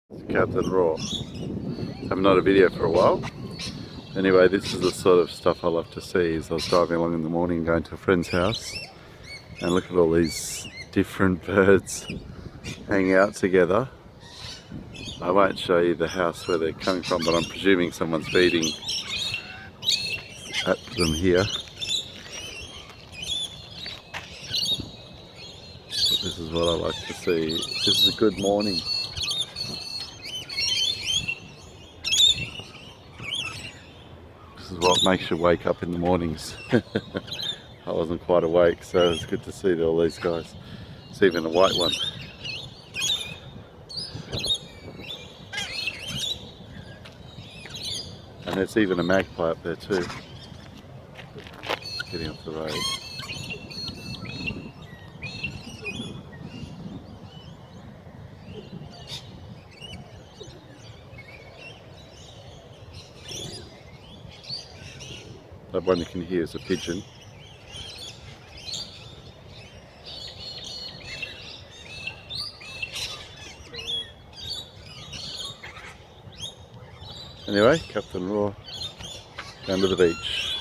Captain Raw. Haven't had a video for a while. Anyway, this is the sort of stuff I love to see. As I was driving along in the morning going to a friend's house, and look at all these different birds hanging out together. I won't show you the house where they're coming from, but I'm presuming someone's feeding at them here. But this is what I like to see. This is a good morning. This is what makes you wake up in the mornings. I wasn't quite awake, so it's good to see all these guys. It's even a white one. And there's even a magpie up there too. Getting off the road. That one you can hear is a pigeon. Anyway, Captain Raw, down to the beach.